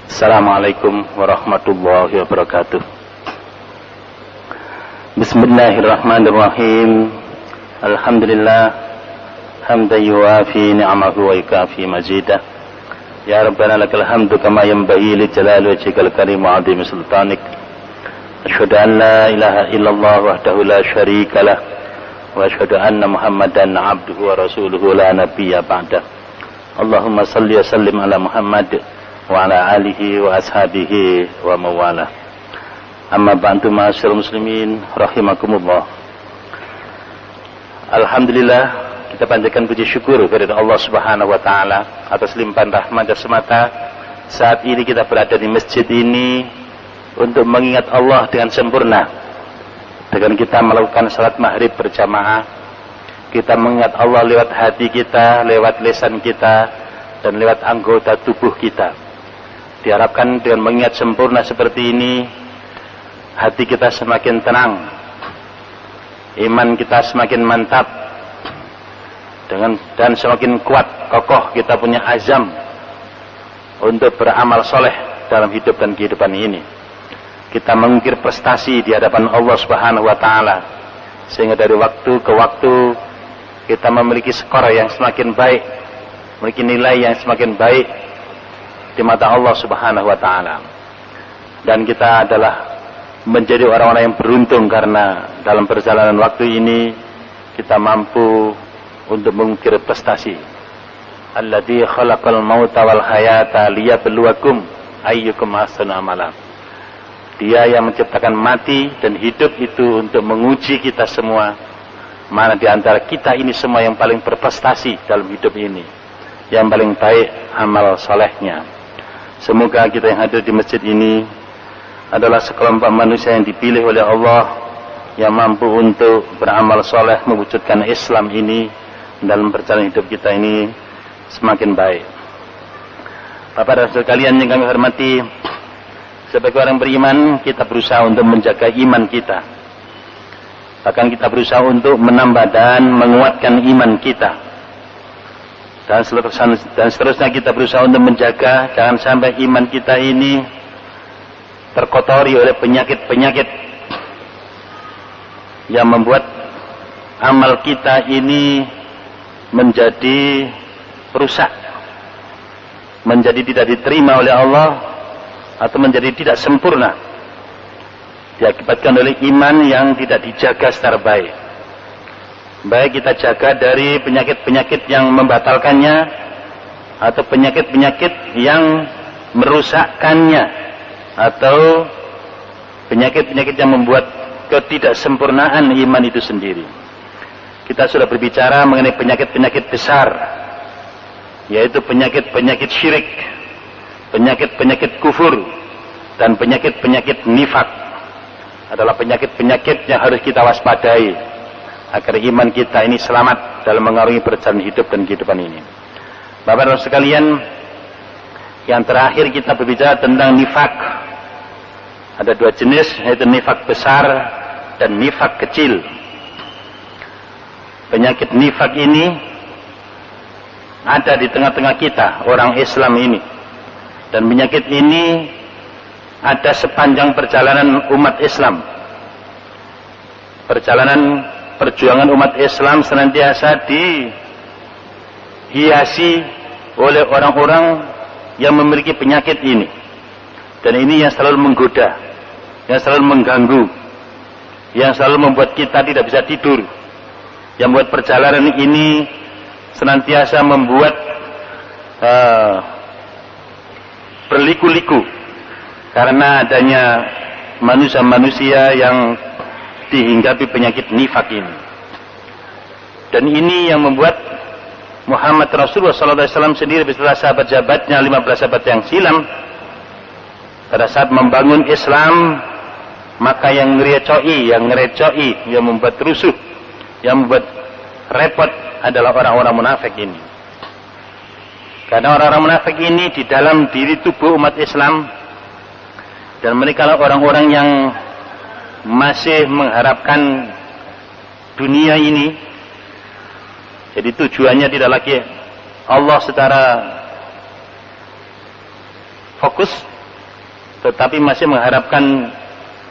Assalamualaikum warahmatullahi wabarakatuh. Bismillahirrahmanirrahim. Alhamdulillah hamdan yuwafi ni'amahu wa yukafi mazidah. Ya Rabbana lakal hamdu kama yanbaghi li jalali wajhikal karim wa 'azimi sultanik. Asyhadu an la ilaha illallah wahdahu la syarika lah wa asyhadu anna Muhammadan 'abduhu wa rasuluhu la nabiyya ba'dah. Allahumma salli wa sallim ala Muhammad wa ala alihi wa ashabihi wa mawalah. Amma ba'du, ma'asyiral muslimin rahimakumullah. Alhamdulillah, kita panjatkan puji syukur kepada Allah Subhanahu wa taala atas limpahan rahmat dan semata. Saat ini kita berada di masjid ini untuk mengingat Allah dengan sempurna. Dengan kita melakukan salat maghrib berjamaah, kita mengingat Allah lewat hati kita, lewat lisan kita, dan lewat anggota tubuh kita. Diharapkan dengan mengingat sempurna seperti ini, hati kita semakin tenang, iman kita semakin mantap, dan semakin kuat, kokoh kita punya azam untuk beramal soleh dalam hidup dan kehidupan ini. Kita mengukir prestasi di hadapan Allah Subhanahu wa taala, sehingga dari waktu ke waktu kita memiliki skor yang semakin baik, memiliki nilai yang semakin baik di mata Allah Subhanahu wa taala. Dan kita adalah menjadi orang-orang yang beruntung karena dalam perjalanan waktu ini kita mampu untuk mengukir prestasi. Alladzi khalaqal mauta wal hayata liyabluwakum ayyukum ahsanu amala. Dia yang menciptakan mati dan hidup itu untuk menguji kita semua, mana di antara kita ini semua yang paling berprestasi dalam hidup ini, yang paling baik amal solehnya. Semoga kita yang hadir di masjid ini adalah sekelompok manusia yang dipilih oleh Allah, yang mampu untuk beramal soleh mewujudkan Islam ini dalam perjalanan hidup kita ini semakin baik. Bapak dan saudara sekalian yang kami hormati, sebagai orang beriman kita berusaha untuk menjaga iman kita. Bahkan kita berusaha untuk menambah dan menguatkan iman kita. Dan seterusnya kita berusaha untuk menjaga jangan sampai iman kita ini terkotori oleh penyakit-penyakit yang membuat amal kita ini menjadi rusak, menjadi tidak diterima oleh Allah, atau menjadi tidak sempurna, diakibatkan oleh iman yang tidak dijaga secara baik. Baik kita jaga dari penyakit-penyakit yang membatalkannya, atau penyakit-penyakit yang merusakkannya, atau penyakit-penyakit yang membuat ketidaksempurnaan iman itu sendiri. Kita sudah berbicara mengenai penyakit-penyakit besar, yaitu penyakit-penyakit syirik, penyakit-penyakit kufur, dan penyakit-penyakit nifak. Adalah penyakit-penyakit yang harus kita waspadai agar iman kita ini selamat dalam mengarungi perjalanan hidup dan kehidupan ini. Bapak dan sekalian, yang terakhir kita berbicara tentang nifak. Ada dua jenis, yaitu nifak besar dan nifak kecil. Penyakit nifak ini ada di tengah-tengah kita, orang Islam ini. Dan penyakit ini ada sepanjang perjalanan umat Islam. Perjuangan umat Islam senantiasa dihiasi oleh orang-orang yang memiliki penyakit ini. Dan ini yang selalu menggoda, yang selalu mengganggu, yang selalu membuat kita tidak bisa tidur, yang membuat perjalanan ini senantiasa membuat berliku-liku karena adanya manusia-manusia yang dihinggapi penyakit nifak ini. Dan ini yang membuat Muhammad Rasulullah SAW sendiri beserta sahabat-sahabatnya, 15 sahabat yang silam, pada saat membangun Islam, maka yang ngerecoi, yang membuat rusuh, yang membuat repot adalah orang-orang munafik ini. Karena orang-orang munafik ini di dalam diri tubuh umat Islam, dan mereka lah orang-orang yang masih mengharapkan dunia ini. Jadi tujuannya tidak lagi Allah secara fokus, tetapi masih mengharapkan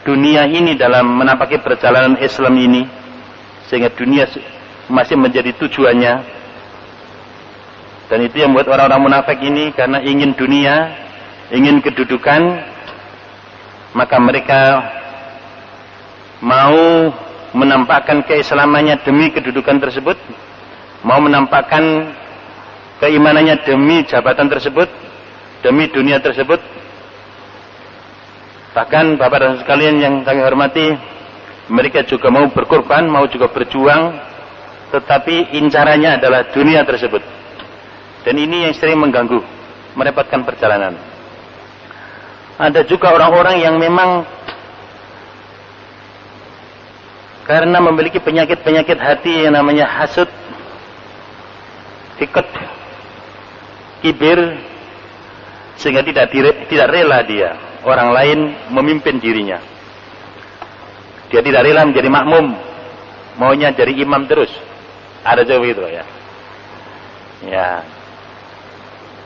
dunia ini dalam menapaki perjalanan Islam ini, sehingga dunia masih menjadi tujuannya. Dan itu yang membuat orang-orang munafik ini, karena ingin dunia, ingin kedudukan, maka mereka mau menampakkan keislamannya demi kedudukan tersebut, mau menampakkan keimanannya demi jabatan tersebut, demi dunia tersebut. Bahkan Bapak dan sekalian yang kami hormati, mereka juga mau berkorban, mau juga berjuang, tetapi incarannya adalah dunia tersebut. Dan ini yang sering mengganggu, merepotkan perjalanan. Ada juga orang-orang yang memang karena memiliki penyakit-penyakit hati yang namanya hasud, hikut, kibir, sehingga tidak rela dia orang lain memimpin dirinya. Dia tidak rela menjadi makmum, maunya jadi imam terus. Ada juga itu ya. Ya.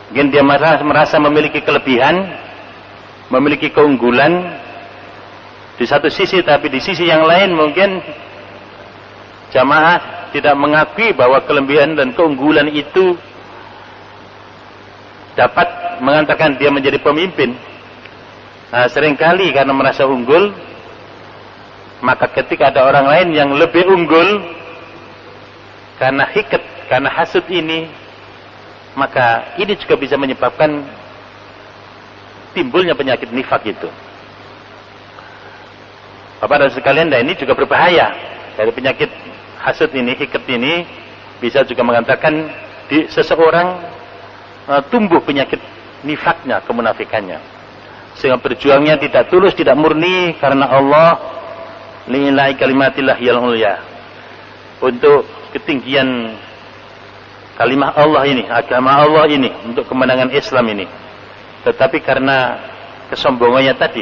Mungkin dia merasa memiliki kelebihan, memiliki keunggulan di satu sisi, tapi di sisi yang lain mungkin jamaah tidak mengakui bahwa kelebihan dan keunggulan itu dapat mengantarkan dia menjadi pemimpin. Nah, seringkali karena merasa unggul, maka ketika ada orang lain yang lebih unggul, karena hiket, karena hasud ini, maka ini juga bisa menyebabkan timbulnya penyakit nifak itu. Bapak dan sekalian, dan ini juga berbahaya. Dari penyakit hasud ini, hiket ini, bisa juga mengantarkan di seseorang tumbuh penyakit nifaknya, kemunafikannya. Sehingga berjuangnya tidak tulus, tidak murni karena Allah, lillahi kalimatillah yal ulya, untuk ketinggian kalimah Allah ini, agama Allah ini, untuk kemenangan Islam ini. Tetapi karena kesombongannya tadi,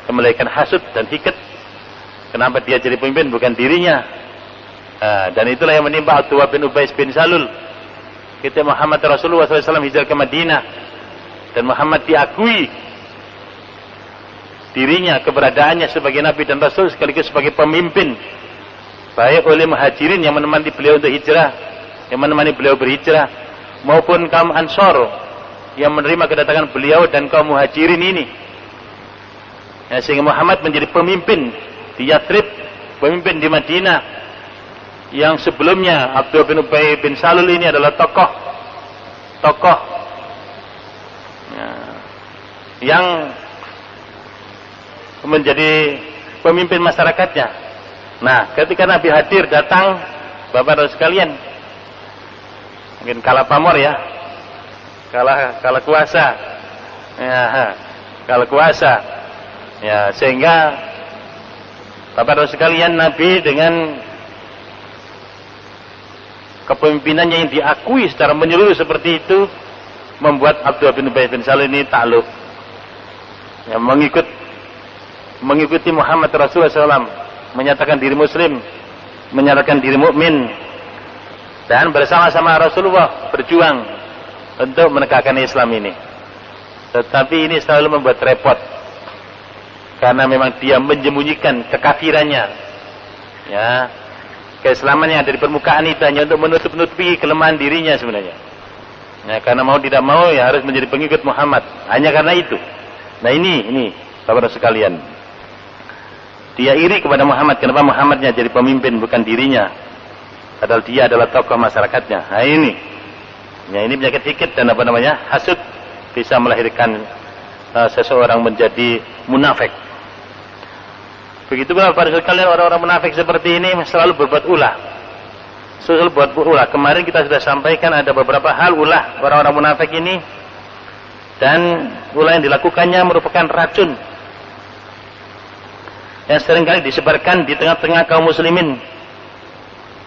kemilaikan hasud dan hiket, kenapa dia jadi pemimpin bukan dirinya. Dan itulah yang menimpa Abdullah bin Ubay bin Salul ketika Muhammad Rasulullah SAW hijrah ke Madinah, dan Muhammad diakui dirinya, keberadaannya sebagai Nabi dan Rasul sekaligus sebagai pemimpin, baik oleh muhajirin yang menemani beliau untuk hijrah, yang menemani beliau berhijrah, maupun kaum Ansor yang menerima kedatangan beliau dan kaum muhajirin ini. Ya, sehingga Muhammad menjadi pemimpin di Yathrib, pemimpin di Madinah, yang sebelumnya Abdullah bin Ubay bin Salul ini adalah tokoh ya, yang menjadi pemimpin masyarakatnya. Nah, ketika Nabi hadir, datang, Bapak dan sekalian, mungkin kalah pamor ya, kalah kuasa ya, kalah kuasa ya, sehingga Bapak dan sekalian, Nabi dengan kepemimpinannya yang diakui secara menyeluruh seperti itu, membuat Abdullah bin Ubay bin Salul ini takluk, ya, mengikuti Muhammad Rasulullah SAW, menyatakan diri muslim, menyatakan diri mukmin, dan bersama-sama Rasulullah berjuang untuk menegakkan Islam ini. Tetapi ini selalu membuat repot, karena memang dia menyembunyikan kekafirannya, ya, keislaman yang ada di permukaan itu hanya untuk menutup-nutupi kelemahan dirinya sebenarnya. Ya, karena mau tidak mau ya harus menjadi pengikut Muhammad, hanya karena itu. Nah, ini Bapak sekalian, dia iri kepada Muhammad. Kenapa Muhammadnya jadi pemimpin bukan dirinya, padahal dia adalah tokoh masyarakatnya. Nah, ini penyakit hikit dan hasud, bisa melahirkan seseorang menjadi munafik. Begitu pula pada sekalian, orang-orang munafik seperti ini selalu berbuat ulah. Kemarin kita sudah sampaikan ada beberapa hal ulah orang-orang munafik ini, dan ulah yang dilakukannya merupakan racun yang seringkali disebarkan di tengah-tengah kaum muslimin,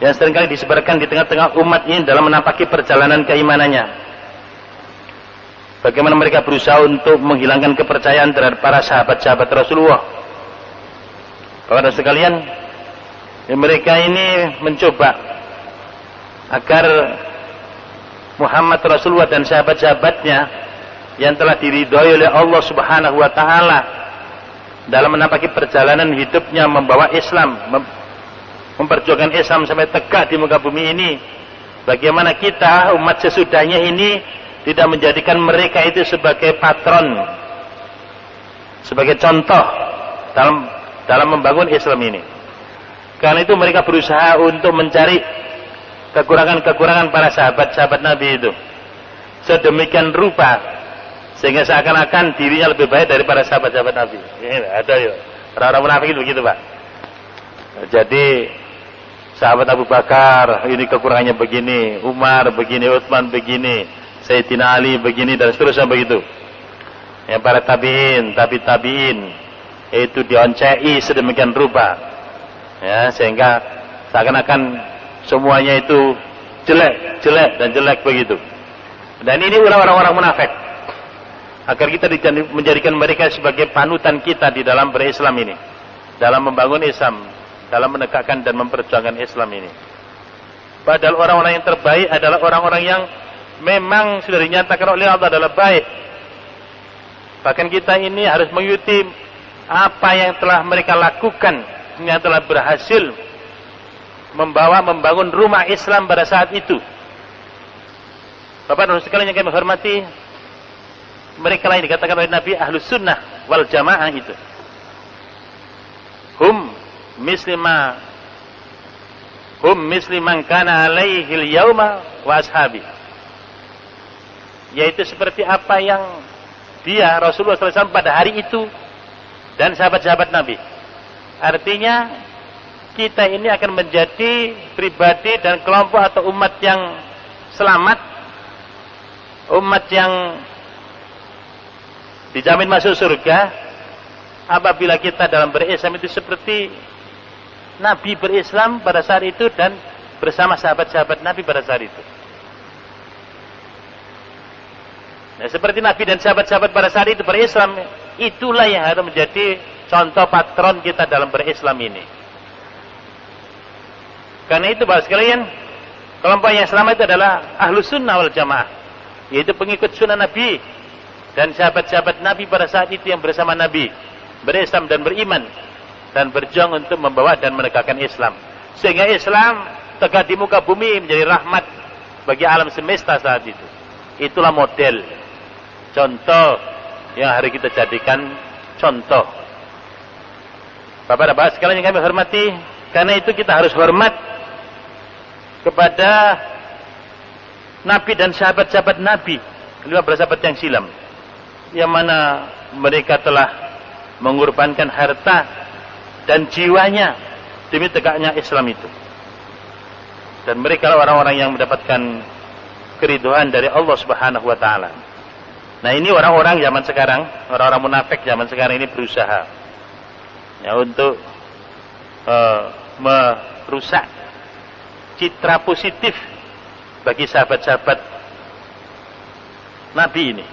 yang seringkali disebarkan di tengah-tengah umat ini dalam menapaki perjalanan keimanannya. Bagaimana mereka berusaha untuk menghilangkan kepercayaan terhadap para sahabat-sahabat Rasulullah. Bapak sekalian, mereka ini mencoba agar Muhammad Rasulullah dan sahabat-sahabatnya yang telah diridhoi oleh Allah Subhanahu wa taala dalam menampaki perjalanan hidupnya membawa Islam, memperjuangkan Islam sampai tegak di muka bumi ini. Bagaimana kita umat sesudahnya ini tidak menjadikan mereka itu sebagai patron, sebagai contoh dalam membangun Islam ini. Karena itu mereka berusaha untuk mencari kekurangan-kekurangan para sahabat-sahabat Nabi itu sedemikian rupa sehingga seakan-akan dirinya lebih baik daripada sahabat-sahabat Nabi. Ada ya orang-orang munafik itu begitu, Pak. Jadi sahabat Abu Bakar ini kekurangannya begini, Umar begini, Utsman begini, Sayyidina Ali begini, dan seterusnya begitu. Yang para tabi'in itu dioncei sedemikian rupa, ya, sehingga seakan-akan semuanya itu jelek dan jelek begitu. Dan ini ulah orang-orang munafik, agar kita menjadikan mereka sebagai panutan kita di dalam berislam ini, dalam membangun Islam, dalam menegakkan dan memperjuangkan Islam ini. Padahal orang-orang yang terbaik adalah orang-orang yang memang sudah dinyatakan oleh Allah adalah baik. Bahkan kita ini harus mengikuti apa yang telah mereka lakukan, yang telah berhasil membangun rumah Islam pada saat itu. Bapak dan sekalian yang kami hormati, mereka lah yang dikatakan oleh Nabi Ahlus Sunnah wal Jamaah itu. Hum misliman kana alaihil yauma wa ashabi. Yaitu seperti apa yang dia Rasulullah SAW pada hari itu dan sahabat-sahabat Nabi. Artinya kita ini akan menjadi pribadi dan kelompok atau umat yang selamat, umat yang dijamin masuk surga apabila kita dalam berislam itu seperti Nabi berislam pada saat itu dan bersama sahabat-sahabat Nabi pada saat itu. Nah, seperti Nabi dan sahabat-sahabat pada saat itu berislam, itulah yang harus menjadi contoh patron kita dalam berislam ini. Karena itu Bapak sekalian, kelompok yang selamat itu adalah Ahlus Sunnah wal Jamaah, yaitu pengikut sunnah Nabi dan sahabat-sahabat Nabi pada saat itu yang bersama Nabi berislam dan beriman dan berjuang untuk membawa dan menegakkan Islam, sehingga Islam tegak di muka bumi menjadi rahmat bagi alam semesta saat itu. Itulah model, contoh yang hari kita jadikan contoh. Bapak-bapak sekalian yang kami hormati, karena itu kita harus hormat kepada Nabi dan sahabat-sahabat Nabi, 15 sahabat yang silam, yang mana mereka telah mengorbankan harta dan jiwanya demi tegaknya Islam itu. Dan mereka orang-orang yang mendapatkan keridhaan dari Allah Subhanahu wa taala. Nah, ini orang-orang zaman sekarang, orang-orang munafik zaman sekarang ini berusaha ya untuk merusak citra positif bagi sahabat-sahabat Nabi ini.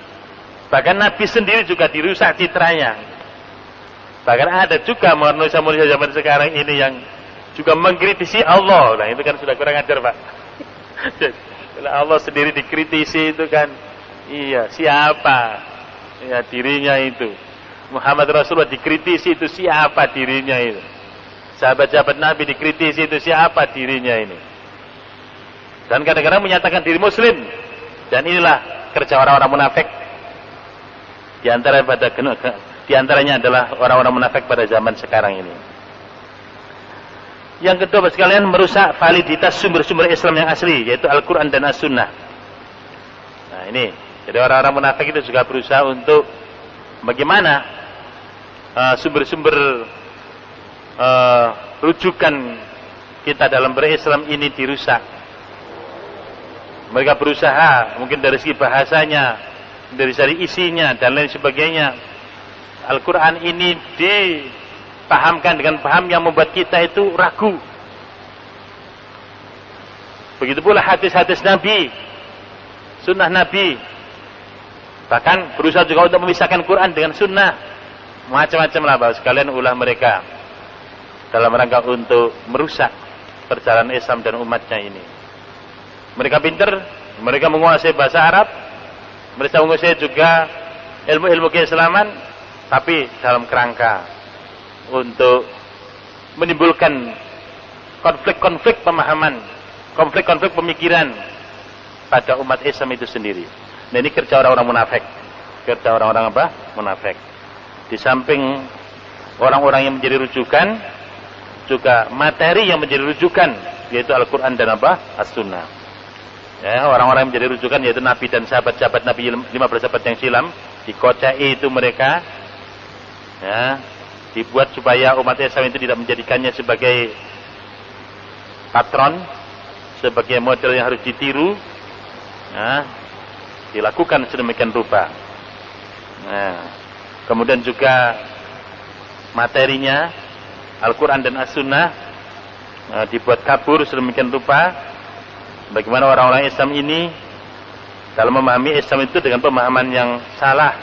Bahkan Nabi sendiri juga dirusak citranya. Bahkan ada juga manusia-manusia zaman sekarang ini yang juga mengkritisi Allah. Nah, itu kan sudah kurang ajar, Pak. Allah sendiri dikritisi itu kan, iya, siapa? Ya, dirinya itu. Muhammad Rasulullah dikritisi itu siapa dirinya itu. Sahabat-sahabat Nabi dikritisi itu siapa dirinya ini. Dan kadang-kadang menyatakan diri muslim. Dan inilah kerja orang-orang munafik. Di antaranya adalah orang-orang munafik pada zaman sekarang ini. Yang kedua sekalian, merusak validitas sumber-sumber Islam yang asli, yaitu Al-Quran dan As-Sunnah. Nah, ini, jadi orang-orang munafik itu juga berusaha untuk bagaimana sumber-sumber rujukan kita dalam berislam ini dirusak. Mereka berusaha mungkin dari segi bahasanya, dari segi isinya dan lain sebagainya. Al-Quran ini dipahamkan dengan paham yang membuat kita itu ragu. Begitu pula hadis-hadis Nabi, sunnah Nabi. Bahkan berusaha juga untuk memisahkan Quran dengan sunnah. Macam-macam lah Bapak sekalian ulah mereka dalam rangka untuk merusak perjalanan Islam dan umatnya ini. Mereka pintar, mereka menguasai bahasa Arab, mereka menguasai juga ilmu-ilmu keislaman, tapi dalam kerangka untuk menimbulkan konflik-konflik pemahaman, konflik-konflik pemikiran pada umat Islam itu sendiri. Nah, ini kerja orang-orang munafik. Kerja orang-orang apa? Munafik. Di samping orang-orang yang menjadi rujukan, juga materi yang menjadi rujukan, yaitu Al-Quran dan apa? As-Sunnah. Ya, orang-orang yang menjadi rujukan yaitu Nabi dan sahabat-sahabat Nabi 15 sahabat yang silam, dikocai itu mereka, ya, dibuat supaya umat Islam itu tidak menjadikannya sebagai patron, sebagai model yang harus ditiru, ya, dilakukan sedemikian rupa. Nah, kemudian juga materinya Al-Quran dan As-Sunnah dibuat kabur sedemikian rupa. Bagaimana orang-orang Islam ini dalam memahami Islam itu dengan pemahaman yang salah,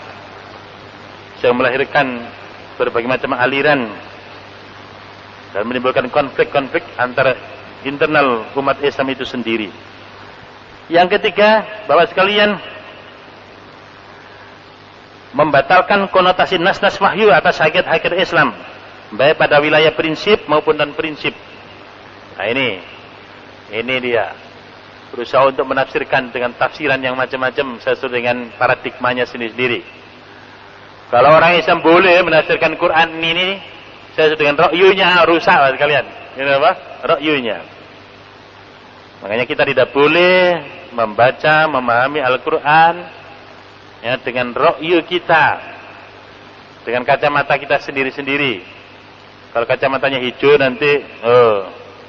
yang melahirkan berbagai macam aliran dan menimbulkan konflik-konflik antara internal umat Islam itu sendiri. Yang ketiga, Bapak sekalian, membatalkan konotasi nas-nas wahyu atas hakikat Islam, baik pada wilayah prinsip maupun non prinsip. Nah, ini dia berusaha untuk menafsirkan dengan tafsiran yang macam-macam sesuai dengan paradigmanya sendiri-sendiri. Kalau orang Islam boleh menafsirkan Quran ini sesuai dengan ra'yunya, rusak sekalian. Ini apa? Ra'yunya. Makanya kita tidak boleh membaca, memahami Al-Quran ya dengan ra'yu kita, dengan kacamata kita sendiri-sendiri. Kalau kacamatanya hijau nanti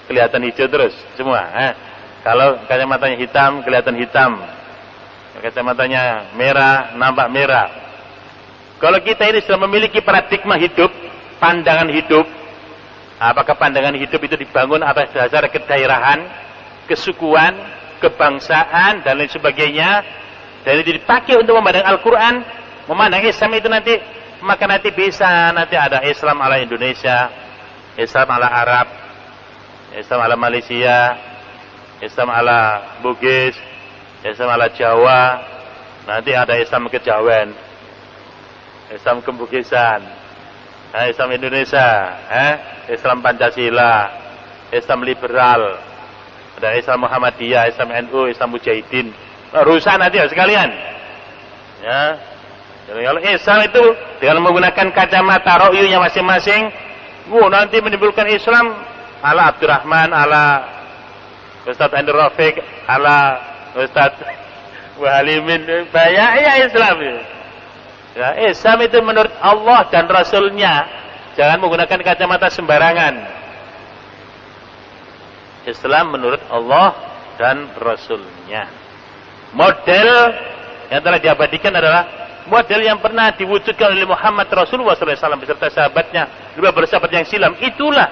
kelihatan hijau terus semua. Kalau kacamatanya hitam kelihatan hitam. Kalau kacamatanya merah nampak merah. Kalau kita ini sudah memiliki paradigma hidup, pandangan hidup, apakah pandangan hidup itu dibangun atas dasar kedaerahan, kesukuan, kebangsaan dan lain sebagainya, dan itu dipakai untuk memandang Al-Quran, memandang Islam itu nanti, maka nanti bisa nanti ada Islam ala Indonesia, Islam ala Arab, Islam ala Malaysia, Islam ala Bugis, Islam ala Jawa, nanti ada Islam kejawen, Islam kebugisan, Islam Indonesia, Islam Pancasila, Islam liberal, ada Islam Muhammadiyah, Islam NU, Islam Mujahidin. Rusak nanti ya sekalian. Ya. Jadi kalau Islam itu dengan menggunakan kacamata ra'yunya masing-masing, nanti menimbulkan Islam ala Abdurrahman, ala Ustaz Andrew Rafiq, ala Ustaz Wahalimin, bayanya Islam. Ya, Islam itu menurut Allah dan Rasulnya, jangan menggunakan kacamata sembarangan. Islam menurut Allah dan Rasulnya. Model yang telah diabadikan adalah model yang pernah diwujudkan oleh Muhammad Rasulullah SAW beserta sahabatnya, 12 sahabat yang silam. Itulah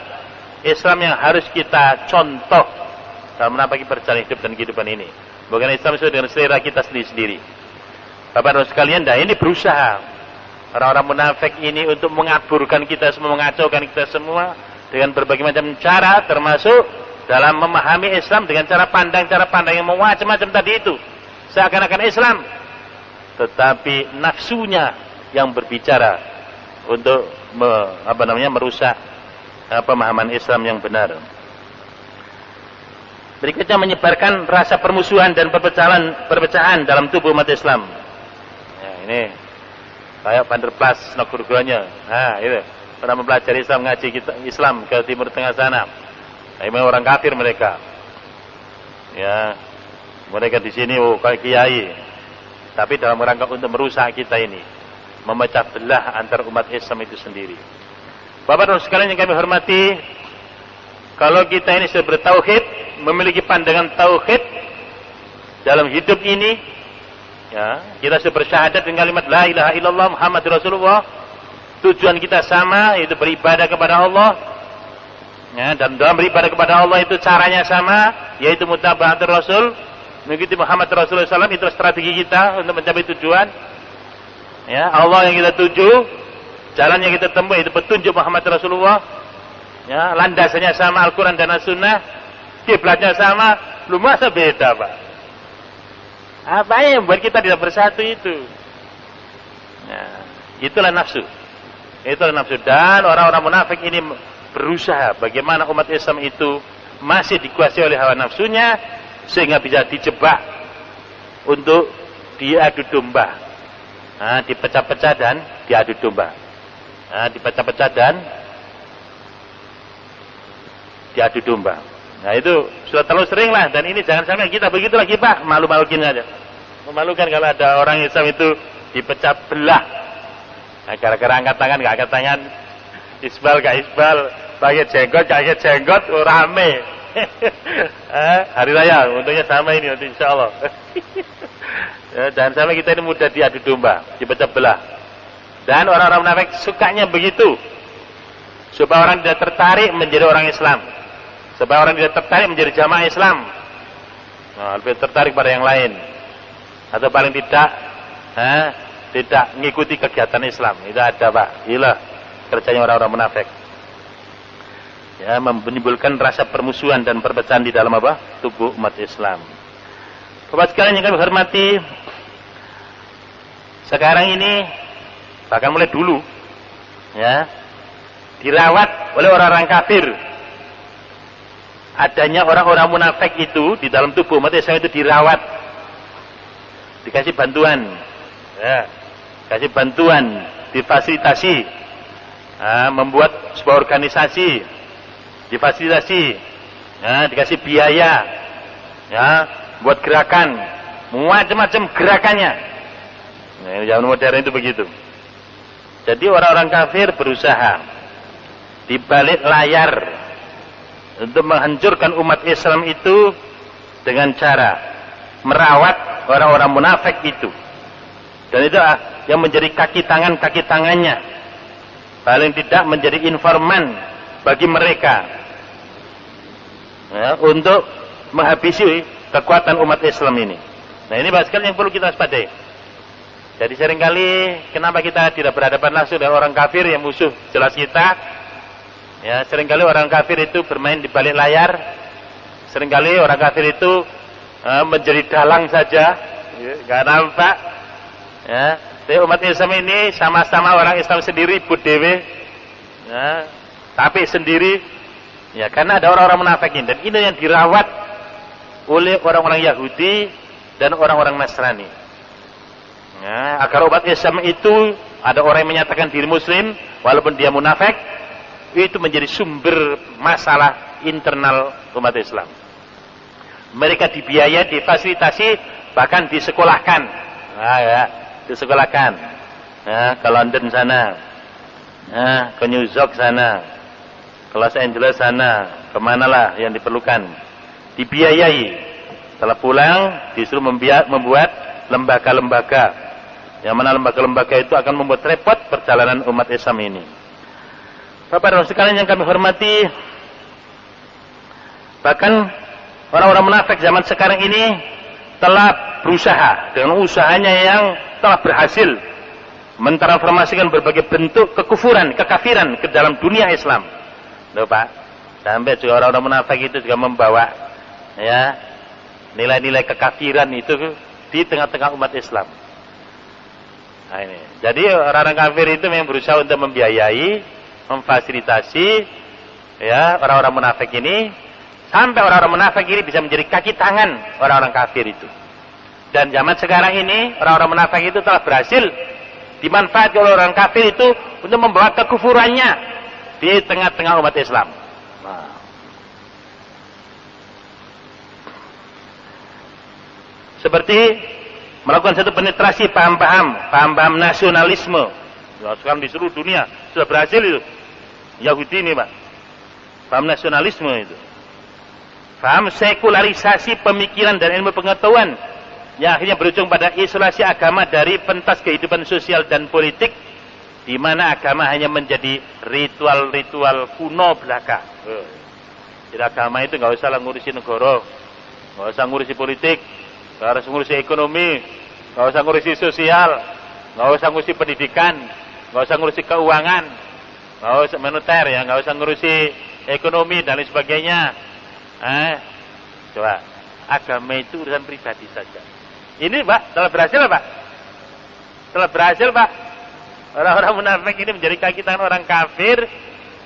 Islam yang harus kita contoh dalam menapaki perjalanan hidup dan kehidupan ini. Bukan Islam sesuai dengan selera kita sendiri-sendiri. Bapak-bapak sekalian, dah ini berusaha orang-orang munafik ini untuk mengaburkan kita semua, mengacaukan kita semua dengan berbagai macam cara, termasuk dalam memahami Islam dengan cara pandang yang macam-macam tadi itu. Seakan-akan Islam, tetapi nafsunya yang berbicara untuk merusak pemahaman Islam yang benar. Berikutnya menyebarkan rasa permusuhan dan perpecahan dalam tubuh umat Islam. Ya, ini kayak Vanderplas Nogurgonya. Nah, itu pernah mempelajari Islam, ngaji kita Islam ke Timur Tengah sana. Nah, memang orang kafir mereka. Ya, mereka di sini kayak kiai. Tapi dalam rangka untuk merusak kita ini, memecah belah antar umat Islam itu sendiri. Bapak-bapak sekalian yang kami hormati, kalau kita ini sudah bertauhid, memiliki pandangan tauhid dalam hidup ini, ya, kita sudah bersyahadat dengan kalimat la ilaha illallah Muhammadur Rasulullah. Tujuan kita sama, yaitu beribadah kepada Allah. Ya, dan dalam beribadah kepada Allah itu caranya sama, yaitu mutaba'atul Rasul, mengikuti Muhammad Rasulullah SAW. Itu strategi kita untuk mencapai tujuan. Ya, Allah yang kita tuju, jalan yang kita tempuh itu petunjuk Muhammad Rasulullah. Ya, landasannya sama Al-Quran dan As-Sunnah, kiblatnya sama, belum masa beda, Pak. Apa yang membuat kita tidak bersatu itu? Nah, itulah nafsu. Itulah nafsu. Dan orang-orang munafik ini berusaha bagaimana umat Islam itu masih dikuasai oleh hawa nafsunya sehingga bisa dijebak untuk diadu domba. Nah, dipecah-pecah dan diadu domba. Nah, dipecah-pecah dan diadu domba. Nah, itu sudah terlalu sering lah, dan ini jangan sampai kita begitu lagi Pak, malu-maluin aja. Memalukan kalau ada orang Islam itu dipecah belah. Nah, gara-gara angkat tangan, gak angkat tangan, isbal gak isbal, pakai jenggot gak pakai jenggot, rame. Hari raya, untungnya sama ini nanti insya Allah. Dan sama kita ini mudah diadu domba, dipecah belah. Dan orang-orang munafik sukanya begitu, supaya orang tidak tertarik menjadi orang Islam, supaya orang tidak tertarik menjadi jamaah Islam. Nah, lebih tertarik pada yang lain, atau paling tidak mengikuti kegiatan Islam. Itu ada Pak, inilah kerjanya orang-orang munafik. Ya, menimbulkan rasa permusuhan dan perpecahan di dalam apa? Tubuh umat Islam. Bapak sekalian yang kami hormati, sekarang ini bahkan mulai dulu ya dirawat oleh orang-orang kafir. Adanya orang-orang munafik itu di dalam tubuh umat Islam itu dirawat, dikasih bantuan, ya, kasih bantuan, difasilitasi, membuat sebuah organisasi, difasilitasi, ya, dikasih biaya, ya, buat gerakan, macam-macam gerakannya. Nah, zaman modern itu begitu. Jadi orang-orang kafir berusaha di balik layar untuk menghancurkan umat Islam itu dengan cara merawat orang-orang munafik itu. Dan itu yang menjadi kaki tangannya. Paling tidak menjadi informan bagi mereka, ya, untuk menghabisi kekuatan umat Islam ini. Nah, ini bahkan yang perlu kita waspadai. Jadi seringkali kenapa kita tidak berhadapan langsung dengan orang kafir yang musuh jelas kita? Ya, seringkali orang kafir itu bermain di balik layar. Seringkali orang kafir itu menjadi dalang saja, ya, nggak nampak. Ya, tapi umat Islam ini sama-sama orang Islam sendiri, budewe, ya, tapi sendiri. Ya, karena ada orang-orang munafik ini, dan ini yang dirawat oleh orang-orang Yahudi dan orang-orang Nasrani. Ya, agar umat Islam itu ada orang yang menyatakan diri Muslim walaupun dia munafik, itu menjadi sumber masalah internal umat Islam. Mereka dibiayai, difasilitasi, bahkan disekolahkan. Nah, ya, disekolahkan. Ya, ke London sana, ya, ke New York sana, ke Los Angeles sana, kemanalah yang diperlukan. Dibiayai. Setelah pulang, disuruh membuat lembaga-lembaga. Yang mana lembaga-lembaga itu akan membuat repot perjalanan umat Islam ini. Bapak dan sekalian yang kami hormati, bahkan orang-orang munafik zaman sekarang ini telah berusaha dengan usahanya yang telah berhasil mentransformasikan berbagai bentuk kekufuran, kekafiran ke dalam dunia Islam. Loh Pak, sampai juga orang-orang munafik itu juga membawa, ya, nilai-nilai kekafiran itu di tengah-tengah umat Islam. Nah, ini. Jadi orang-orang kafir itu memang berusaha untuk membiayai, memfasilitasi, ya, orang-orang munafik ini, sampai orang-orang munafik ini bisa menjadi kaki tangan orang-orang kafir itu. Dan zaman sekarang ini orang-orang munafik itu telah berhasil dimanfaatkan oleh orang kafir itu untuk membawa kekufurannya di tengah-tengah umat Islam. Nah. Seperti melakukan satu penetrasi paham-paham nasionalisme. Ya, sekarang di seluruh dunia sudah berhasil itu. Yahudi ini Pak, paham nasionalisme itu, paham sekularisasi pemikiran dan ilmu pengetahuan yang akhirnya berujung pada isolasi agama dari pentas kehidupan sosial dan politik, di mana agama hanya menjadi ritual-ritual kuno belaka. Jadi agama itu nggak usah ngurusi negara, nggak usah ngurusi politik, nggak harus ngurusi ekonomi, nggak usah ngurusi sosial, nggak usah ngurusi pendidikan, nggak usah ngurusi keuangan, nggak usah moneter, ya, nggak usah ngurusi ekonomi dan lain sebagainya. Coba agama itu urusan pribadi saja. Ini Pak, telah berhasil Pak. Telah berhasil Pak. Orang-orang munafik ini menjadi kaki tangan orang kafir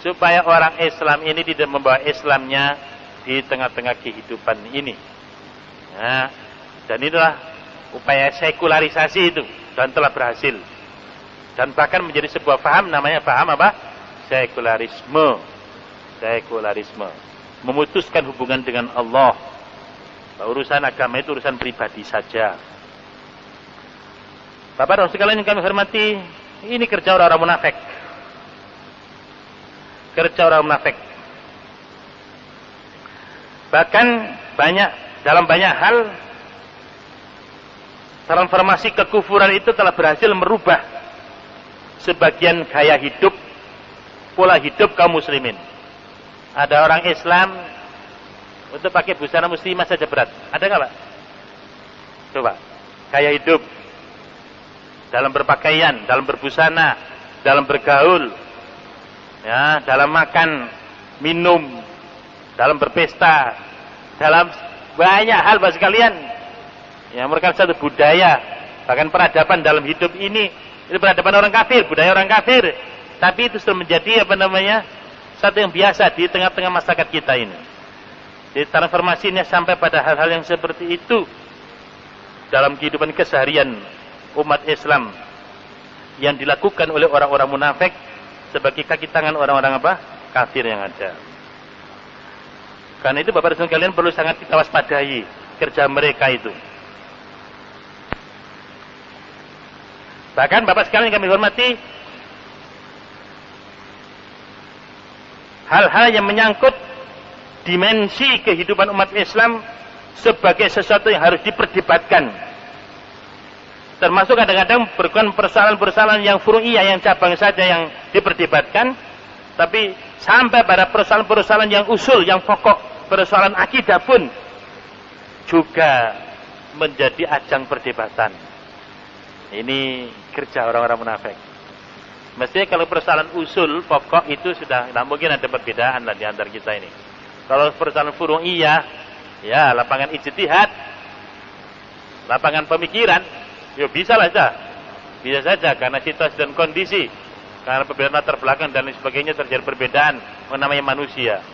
supaya orang Islam ini tidak membawa Islamnya di tengah-tengah kehidupan ini. Nah, dan inilah upaya sekularisasi itu dan telah berhasil. Dan bahkan menjadi sebuah paham, namanya paham apa? Sekularisme. Sekularisme. Memutuskan hubungan dengan Allah. Bahwa urusan agama itu urusan pribadi saja. Bapak dan sekalian yang kami hormati, ini kerja orang-orang munafik. Kerja orang munafik. Bahkan dalam banyak hal transformasi kekufuran itu telah berhasil merubah sebagian gaya hidup, pola hidup kaum muslimin. Ada orang Islam untuk pakai busana muslimah saja berat. Ada nggak Pak? Coba, gaya hidup dalam berpakaian, dalam berbusana, dalam bergaul, ya, dalam makan, minum, dalam berpesta, dalam banyak hal Bapak sekalian. Ya, merupakan satu budaya, bahkan peradaban dalam hidup ini, itu peradaban orang kafir, budaya orang kafir. Tapi itu sudah menjadi satu yang biasa di tengah-tengah masyarakat kita ini. Jadi transformasinya sampai pada hal-hal yang seperti itu dalam kehidupan keseharian umat Islam yang dilakukan oleh orang-orang munafik sebagai kaki tangan orang-orang kafir yang ada. Karena itu Bapak dan sekalian perlu sangat kita waspadai kerja mereka itu. Bahkan Bapak sekalian kami hormati, hal-hal yang menyangkut dimensi kehidupan umat Islam sebagai sesuatu yang harus diperdebatkan. Termasuk kadang-kadang berkaitan persoalan-persoalan yang furu'iyah, yang cabang saja yang diperdebatkan, tapi sampai pada persoalan-persoalan yang usul, yang pokok, persoalan akidah pun juga menjadi ajang perdebatan. Ini kerja orang-orang munafik. Mestinya kalau persoalan usul pokok itu sudah, tidak mungkin ada perbedaan lah di antara kita ini. Kalau persoalan furu'iyah, ya lapangan ijtihad, lapangan pemikiran, ya bisa saja karena situasi dan kondisi, karena perbedaan latar belakang dan lain sebagainya terjadi perbedaan namanya manusia.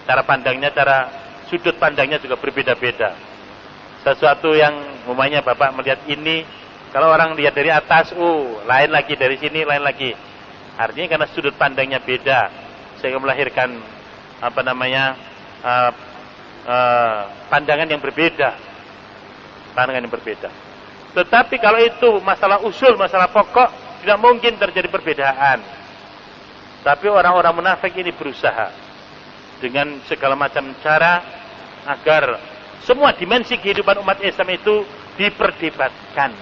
Cara pandangnya, cara sudut pandangnya juga berbeda-beda. Sesuatu yang umumnya Bapak melihat ini, kalau orang lihat dari atas, lain lagi, dari sini lain lagi. Artinya karena sudut pandangnya beda, sehingga melahirkan pandangan yang berbeda. Pandangan yang berbeda. Tetapi kalau itu masalah usul, masalah pokok, tidak mungkin terjadi perbedaan. Tapi orang-orang munafik ini berusaha dengan segala macam cara agar semua dimensi kehidupan umat Islam itu diperdebatkan,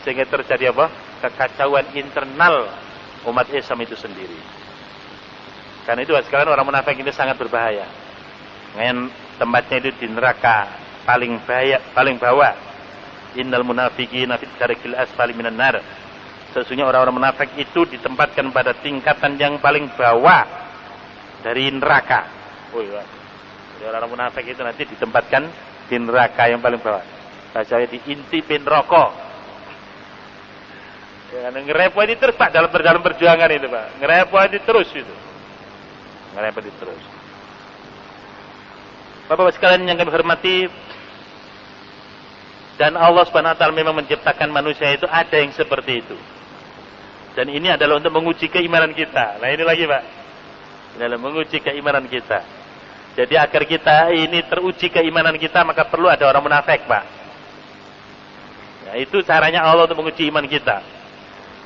sehingga terjadi kekacauan internal umat Islam itu sendiri. Karena itu sekalian orang munafik ini sangat berbahaya. Dengan tempatnya itu di neraka paling bawah. Innal munafiqina fit darkil asfali minan nar. Sesungguhnya orang-orang munafik itu ditempatkan pada tingkatan yang paling bawah dari neraka. Jadi orang munafik itu nanti ditempatkan di neraka yang paling bawah. Bahasanya diintipin rokok. Ya, ngerepoti terus Pak dalam perjuangan itu Pak. Ngerepoti terus itu. Ngerepoti terus. Bapak-bapak sekalian yang kami hormati, dan Allah Subhanahu wa taala memang menciptakan manusia itu ada yang seperti itu. Dan ini adalah untuk menguji keimanan kita. Nah ini lagi Pak. Ini adalah menguji keimanan kita. Jadi agar kita ini teruji keimanan kita, maka perlu ada orang munafik Pak. Ya, itu caranya Allah untuk menguji iman kita.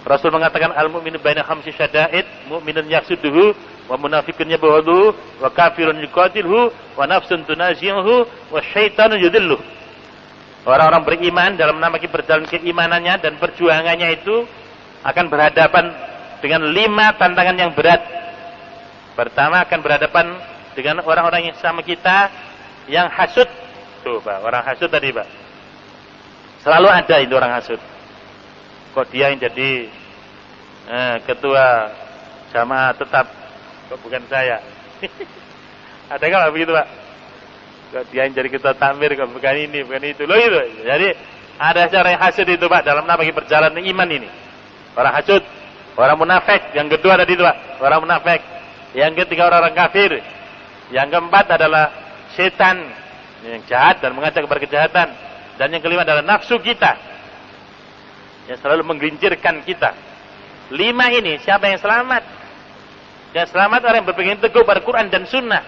Rasul mengatakan al-mu'minu baina khamsi syada'id, mu'minun yaksuduhu, wa munafikun yabuhuduhu, wa kafirun yuqatilhu, wa nafsun tunazi'uhu, wa syaitanun yudilluh. Orang-orang beriman dalam menamaki berjalan keimanannya dan perjuangannya itu akan berhadapan dengan 5 tantangan yang berat. Pertama akan berhadapan dengan orang-orang yang sama kita yang hasud. Tuh Pak, orang hasud tadi Pak. Selalu ada itu orang hasud. Kok dia yang jadi ketua jamaah tetap, kok bukan saya? Ada nggak begitu Pak? Kok dia yang jadi ketua takmir, kok bukan ini, bukan itu. Loh itu. Jadi Ada cara yang hasud itu Pak dalam bagi perjalanan iman ini. Orang hasud, orang munafik. Yang kedua ada itu Pak, orang munafik. Yang ketiga orang kafir. Yang keempat adalah setan yang jahat dan mengajak kepada kejahatan. Dan yang kelima adalah nafsu kita yang selalu menggelincirkan kita. 5 ini siapa yang selamat? Yang selamat orang yang berpegang teguh pada Quran dan Sunnah,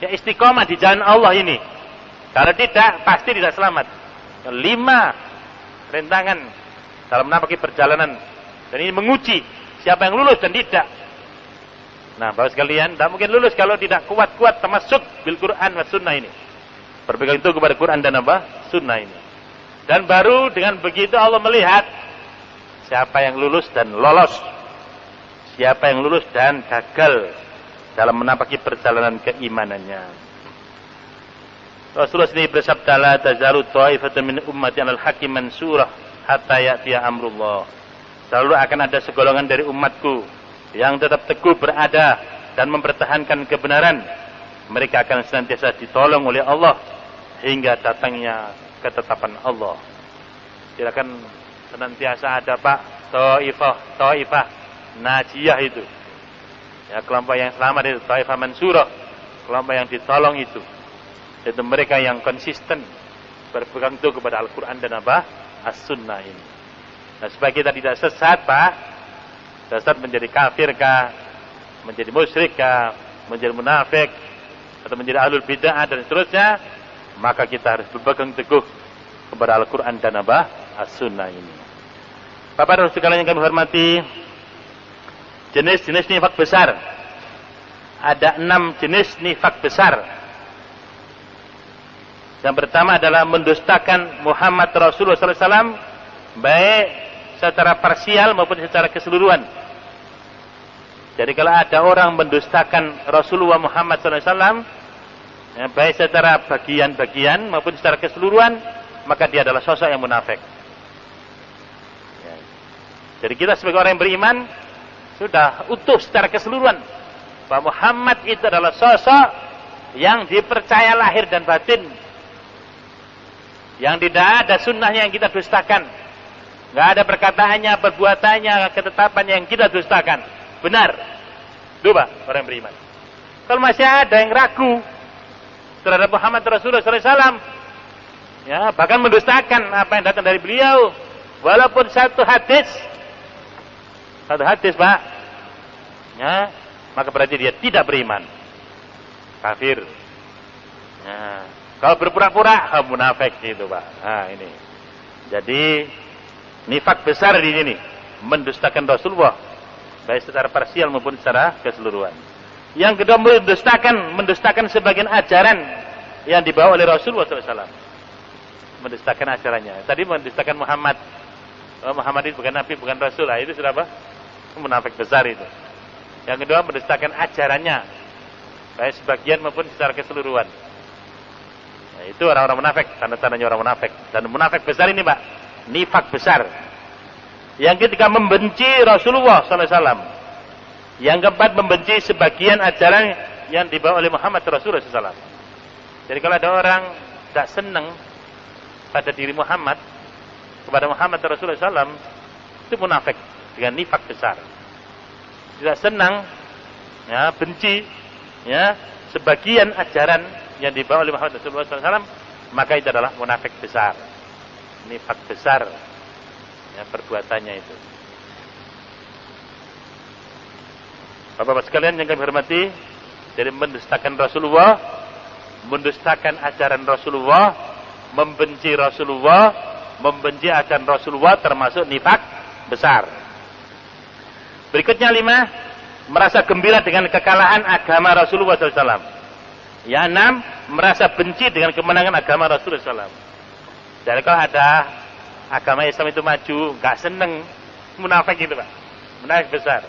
yang istiqomah di jalan Allah ini. Kalau tidak, pasti tidak selamat. 5 rintangan dalam menapaki perjalanan, dan ini menguji siapa yang lulus dan tidak. Nah, Bapak sekalian, tidak mungkin lulus kalau tidak kuat-kuat termasuk bil Quran wa Sunnah ini. Berpegang teguh kepada Quran dan Sunnah ini. Dan baru dengan begitu Allah melihat siapa yang lulus dan lolos, siapa yang lulus dan gagal dalam menapaki perjalanan keimanannya. Rasulullah sendiri bersabda, la tazalu ta'ifatun min ummati 'alal haqqi mansurah hatta ya'tiya amrullah. Selalu akan ada segolongan dari umatku yang tetap teguh berada dan mempertahankan kebenaran. Mereka akan senantiasa ditolong oleh Allah hingga datangnya ketetapan Allah. Tidak akan senantiasa ada Pak Taifah Najiyah itu. Ya, kelompok yang selamat itu Taifah Mansurah, kelompok yang ditolong itu. Itu mereka yang konsisten berpegang teguh kepada Al-Quran dan As-Sunnah ini. Nah, supaya kita tidak sesat Pak, sesat menjadi kafir kah, menjadi musyrik kah, menjadi munafik, atau menjadi ahlul bid'ah dan seterusnya, maka kita harus berpegang teguh kepada Al-Quran dan As-Sunnah ini. Bapak dan sekalian yang kami hormati, jenis-jenis nifak besar. Ada 6 jenis nifak besar. Yang pertama adalah mendustakan Muhammad Rasulullah SAW, baik secara parsial maupun secara keseluruhan. Jadi kalau ada orang mendustakan Rasulullah Muhammad SAW, ya, baik secara bagian-bagian maupun secara keseluruhan, maka dia adalah sosok yang munafik. Ya. Jadi kita sebagai orang yang beriman sudah utuh secara keseluruhan bahwa Muhammad itu adalah sosok yang dipercaya lahir dan batin, yang tidak ada sunnahnya yang kita dustakan, nggak ada perkataannya, perbuatannya, ketetapannya yang kita dustakan. Benar, coba orang yang beriman. Kalau masih ada yang ragu terhadap Muhammad Rasulullah SAW, ya, bahkan mendustakan apa yang datang dari beliau, walaupun satu hadis Pak, ya, maka berarti dia tidak beriman, kafir. Ya. Kalau berpura-pura, munafik itu Pak. Nah ini, jadi nifak besar di sini, mendustakan Rasulullah, baik secara parsial maupun secara keseluruhan. Yang kedua, mendustakan sebagian ajaran yang dibawa oleh Rasulullah SAW. Mendustakan ajarannya. Tadi mendustakan Muhammad. Oh, Muhammad itu bukan Nabi, bukan Rasul. Nah, itu sudah apa? Munafik besar itu. Yang kedua, mendustakan ajarannya, baik sebagian maupun secara keseluruhan. Nah, itu orang-orang munafik, tanda-tandanya orang munafik. Dan munafik besar ini Pak, nifak besar. Yang ketiga, membenci Rasulullah SAW. Yang keempat, membenci sebagian ajaran yang dibawa oleh Muhammad Rasulullah SAW. Jadi kalau ada orang tidak senang pada diri Muhammad, kepada Muhammad Rasulullah SAW, itu munafik dengan nifak besar. Tidak senang, ya, benci, ya, sebagian ajaran yang dibawa oleh Muhammad Rasulullah SAW, maka itu adalah munafik besar, nifak besar, ya, perbuatannya itu. Bapak-bapak sekalian yang kami hormati, jadi mendustakan Rasulullah, mendustakan ajaran Rasulullah, membenci Rasulullah, membenci ajaran Rasulullah, termasuk nifak besar. Berikutnya 5, merasa gembira dengan kekalahan agama Rasulullah SAW. Yang 6, merasa benci dengan kemenangan agama Rasulullah SAW. Jadi kalau ada agama Islam itu maju, nggak seneng, munafik itu Pak, munafik besar.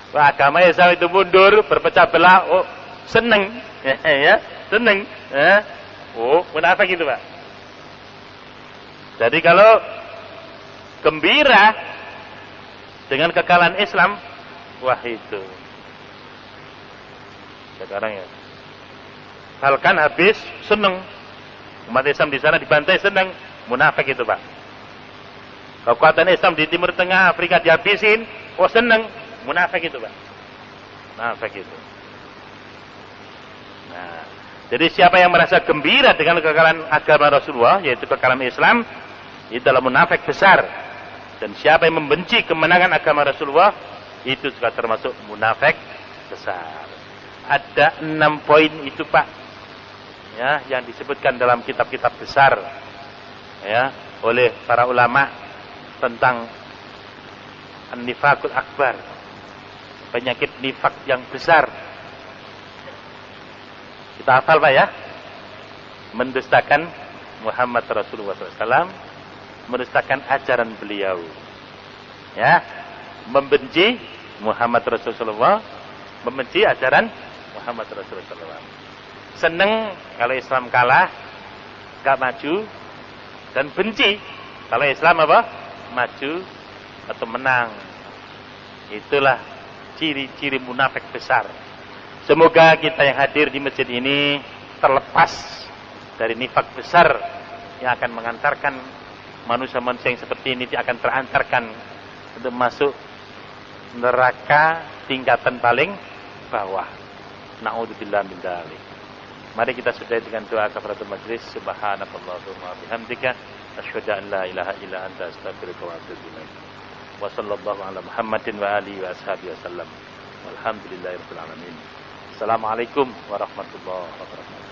Wah, agama Islam itu mundur, berpecah belah, oh seneng, ya, seneng, ya, oh munafik itu Pak. Jadi kalau gembira dengan kekalahan Islam, wah itu sekarang ya. Bahkan habis seneng, umat Islam di sana dibantai seneng, munafik itu Pak. Kekuatan Islam di Timur Tengah, Afrika dihabisin, oh seneng, munafik itu Pak. Munafik itu. Nah, jadi siapa yang merasa gembira dengan kekalahan agama Rasulullah, yaitu kekalahan Islam, itu adalah munafik besar. Dan siapa yang membenci kemenangan agama Rasulullah, itu juga termasuk munafik besar. Ada 6 poin itu Pak, ya, yang disebutkan dalam kitab-kitab besar, ya, oleh para ulama tentang an-nifaqul akbar, penyakit nifak yang besar. Kita hafal Pak ya, mendustakan Muhammad Rasulullah SAW, mendustakan ajaran beliau, ya, membenci Muhammad Rasulullah, membenci ajaran Muhammad Rasulullah SAW. Seneng kalau Islam kalah, gak maju, dan benci kalau Islam apa? Maju atau menang. Itulah ciri-ciri munafik besar. Semoga kita yang hadir di masjid ini terlepas dari nifak besar yang akan mengantarkan manusia-manusia yang seperti ini akan terantarkan untuk masuk neraka tingkatan paling bawah. Na'udzubillah min dzalik. Mari kita sudahi dengan doa kafaratul majlis. Subhanakallahumma bihamdika asyhadu an la ilaha illa anta astaghfiruka wa atubu ilaik. Wa sallallahu ala Muhammadin wa alihi wa ashabihi wasallam. Walhamdulillahirabbil alamin. Assalamualaikum warahmatullahi wabarakatuh.